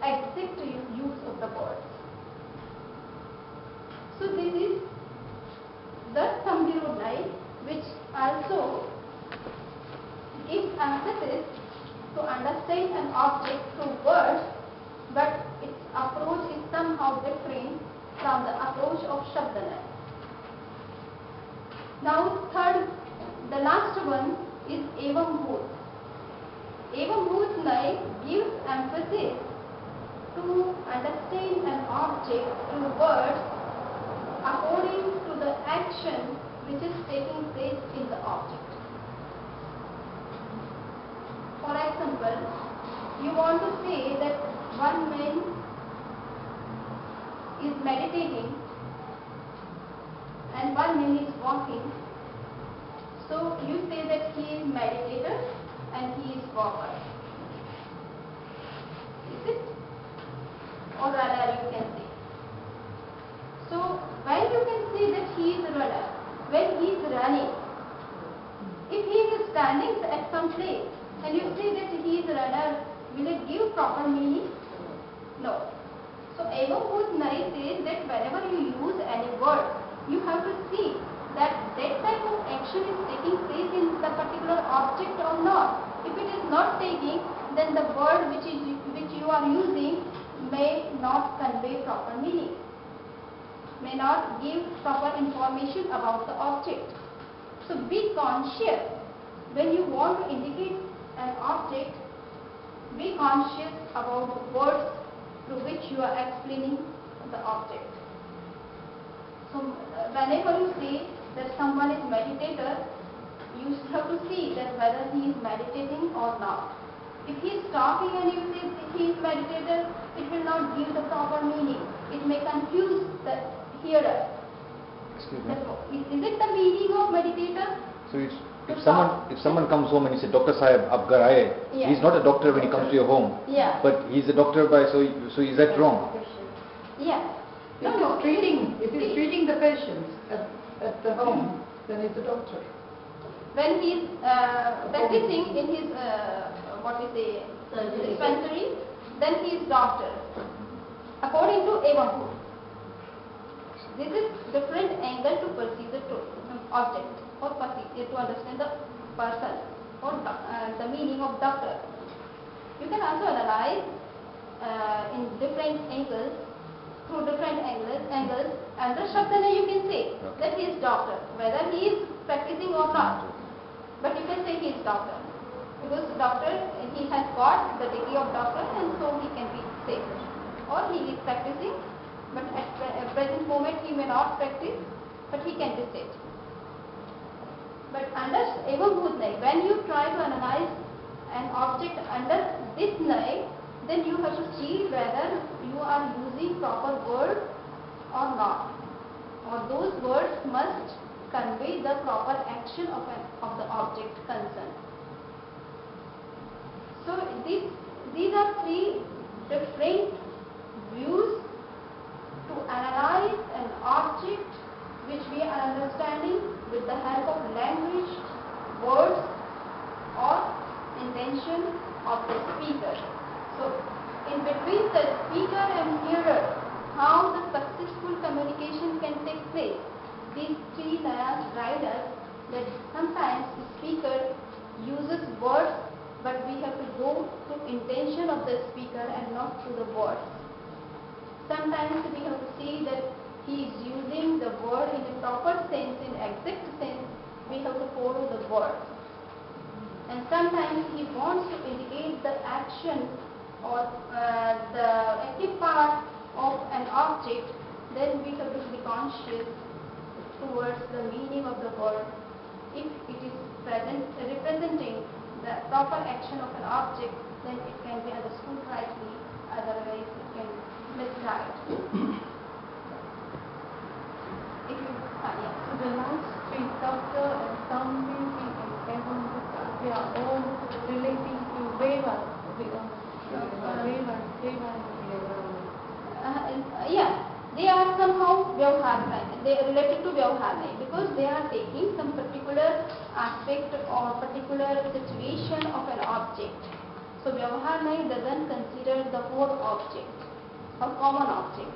exact use of the words. So this is the Samdhirudnay, which also gives emphasis to understand an object through words, but its approach is somehow different from the approach of Shabdanay. Now the last one is Evam Bhut. Evam Bhutnay gives emphasis to understand an object through words according to the action which is taking place in the object. For example, you want to say that one man is meditating and one man is walking. So you say that he is meditator and he is walker. Is it? Or rather you can say. So when you can say that he is a runner, when he is running, if he is standing at some place and you say that he is a runner, will it give proper meaning? No. So Evam Bhutnay says that whenever you use any word, you have to see that type of action is taking place in the particular object or not. If it is not taking, then the word which you are using may not convey proper meaning, may not give proper information about the object. So be conscious when you want to indicate an object, be conscious about the words through which you are explaining the object. So whenever you say that someone is meditator, you have to see that whether he is meditating or not. If he is talking and you say he is meditator, it will not give the proper meaning. It may confuse the hearer. Excuse me. Is it the meaning of meditator? So if someone comes home and he says, Dr. Sahib, ab ghar aaye, Yeah. he's not a doctor when he comes to your home. Yeah. But he's a doctor so is that wrong? Yeah. If he's treating the patients at the home, then he's a doctor. When he is practicing in his dispensary, then he is doctor. According to Evam Bhut. This is different angle to perceive the object or to understand the person or the meaning of doctor. You can also analyze in different angles, through different angles. Under Shabdanay you can say that he is doctor, whether he is practicing or not. But you can say he is doctor. Because doctor, he has got the degree of doctor and so he can be safe. Or he is practicing, but at present moment he may not practice, but he can be safe. But under Evam Bhutnay, when you try to analyze an object under this Nay, then you have to see whether you are using proper words or not. Or those words must convey the proper action of the object concerned. So these are three different views to analyze an object which we are understanding with the help of language, words or intention of the speaker. So in between the speaker and hearer, how the successful communication can take place. These three Nayas guide us that sometimes the speaker uses words, but we have to go through intention of the speaker and not through the words. Sometimes we have to see that he is using the word in a proper sense, in exact sense, we have to follow the word. And sometimes he wants to indicate the action or the active part of an object, then we have to be conscious towards the meaning of the word if it is representing the proper action of an object, then it can be understood rightly, otherwise it can misguide. If you, yeah. So the last three, doctor and some beauty and heaven, they are all relating to Veda. Yeah, they are somehow Vyavharnai. They are related to Vyavharnai because they are taking some particular aspect or particular situation of an object. So Vyavharnai doesn't consider the whole object or common object.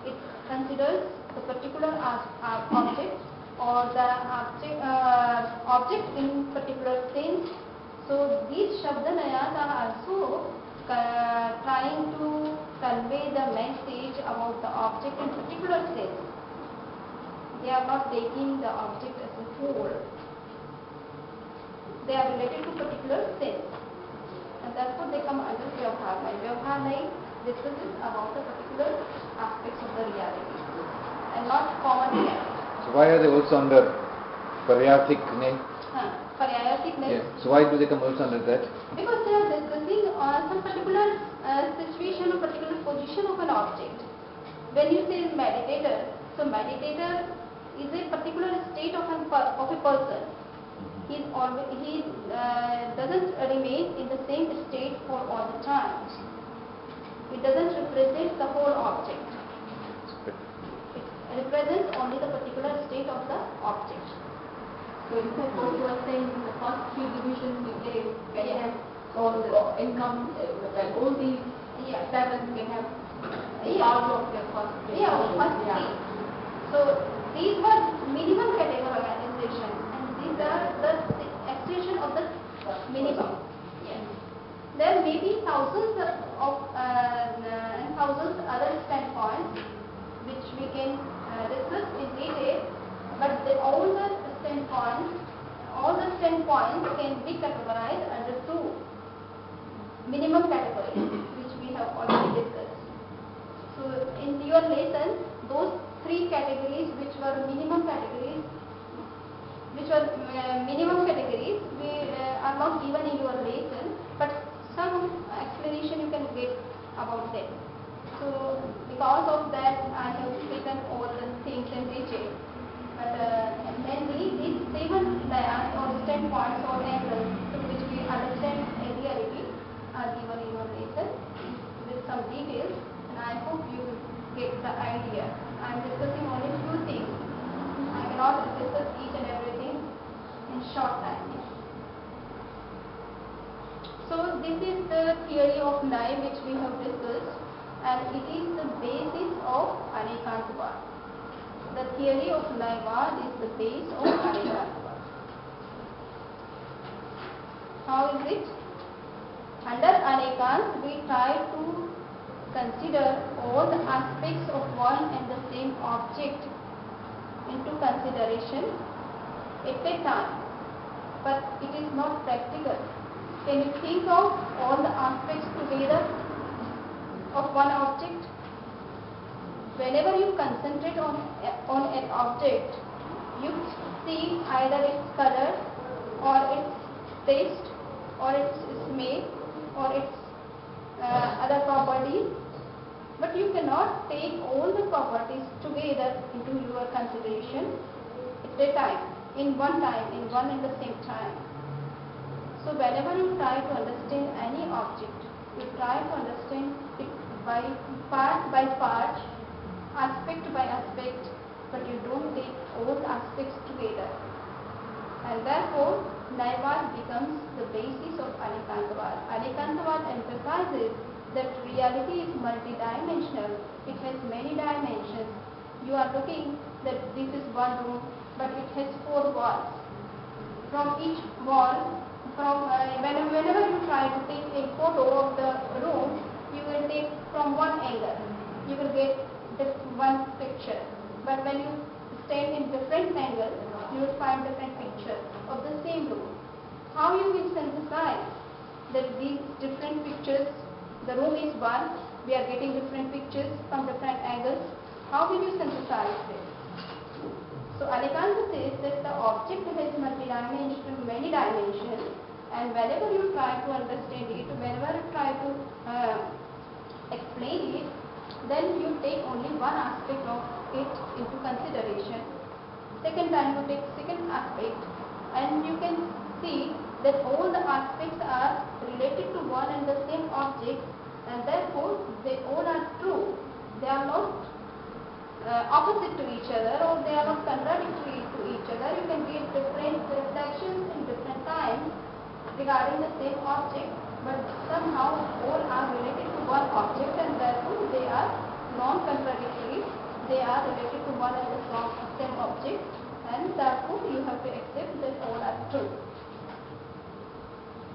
It considers the particular object or the object in particular sense. So these Shabdanayas are also trying to convey the message about the object in particular sense. They are not taking the object as a whole. They are related to particular sense. And therefore they come under Vyavharnai. Vyavharnai discusses about the particular aspects of the reality and not common reality. So why are they also under Paryatik name? Paryatik name. Yeah. So why do they come also under that? Because they are discussing some particular situation or particular position of an object. When you say meditator, so meditator is a particular state of a person. He doesn't remain in the same state for all the time. It doesn't represent the whole object. It represents only the particular state of the object. So in fact, what you are saying in the first three divisions we gave, can have all the income, like all these seven can have part of their first three. First three. So these were minimum category organizations, and these are the extension of the minimum. Yes. There may be thousands of and thousands other standpoints which we can discuss in detail, but all the standpoints can be categorized under two minimum categories, which we have already discussed. So in your lesson, those three categories which were minimum categories, we are not given in your lesson, but some explanation you can get about them. So because of that, I have taken all the things in detail. But mainly these seven layers or standpoints or angles through which we understand a reality are given in your lesson with some details, and I hope you will get the idea. I am discussing only few things. I cannot discuss each and everything in short time. So this is the theory of Nai which we have discussed, and it is the basis of Anekantavad. The theory of Naivad is the base of Anekantavad. How is it? Under Anekant, we try to consider all the aspects of one and the same object into consideration at a time, but it is not practical. Can you think of all the aspects together of one object? Whenever you concentrate on an object, you see either its color or its taste or its smell or its other properties, but you cannot take all the properties together into your consideration at a time, in one and the same time. So whenever you try to understand any object, you try to understand it by part, aspect by aspect, but you don't take all aspects together. And therefore, Naivad becomes the basis of Anekantavad. Anekantavad emphasizes that reality is multidimensional. It has many dimensions. You are looking that this is one room, but it has four walls. From each wall, whenever you try to take a photo of the room, you will take from one angle. You will get one picture, but when you stand in different angles, you will find different pictures of the same room. How you will synthesize that these different pictures, the room is one, we are getting different pictures from different angles. How will you synthesize this? So Alekandra says that the object has many dimensions, and whenever you try to understand it, whenever you try to explain it, then you take only one aspect of it into consideration. Second time you take second aspect, and you can see that all the aspects are related to one and the same object, and therefore they all are true. They are not opposite to each other, or they are not contradictory to each other. You can get different reflections in different times regarding the same object, but somehow all are related to one object, and therefore they are non-contradictory. They are related to one and the same object, and therefore you have to accept that all are true.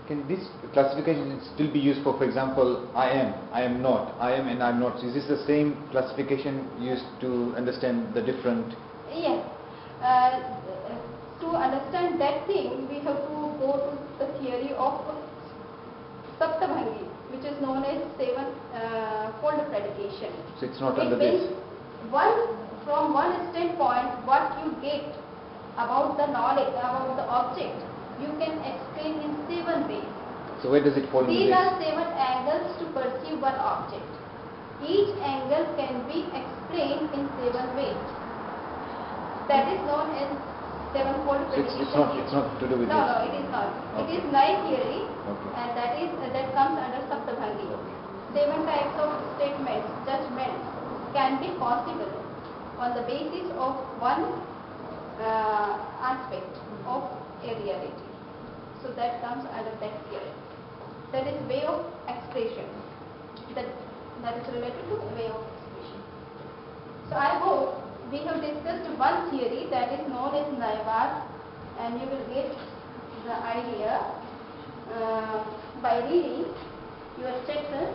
Can this classification still be used for example, I am not, I am and I am not? Is this the same classification used to understand the different? Yes. To understand that thing, we have to go to the theory of Saptabhangi, which is known as seven-fold predication. So it's not It under means this. from one standpoint, what you get about the knowledge, about the object, you can explain in 7 ways. So where does it fall into These this? are 7 angles to perceive one object. Each angle can be explained in 7 ways. That is known as seven-fold So predication. it's not to do with No, this. it is not. It Okay. is Nye theory, Okay. and that comes under Saptabhangi. 7 types of statements, judgments can be possible on the basis of one aspect of a reality. So that comes under that theory. That is way of expression. That is related to way of expression. So I hope we have discussed one theory that is known as Nayavad, and you will get the idea by reading your chapter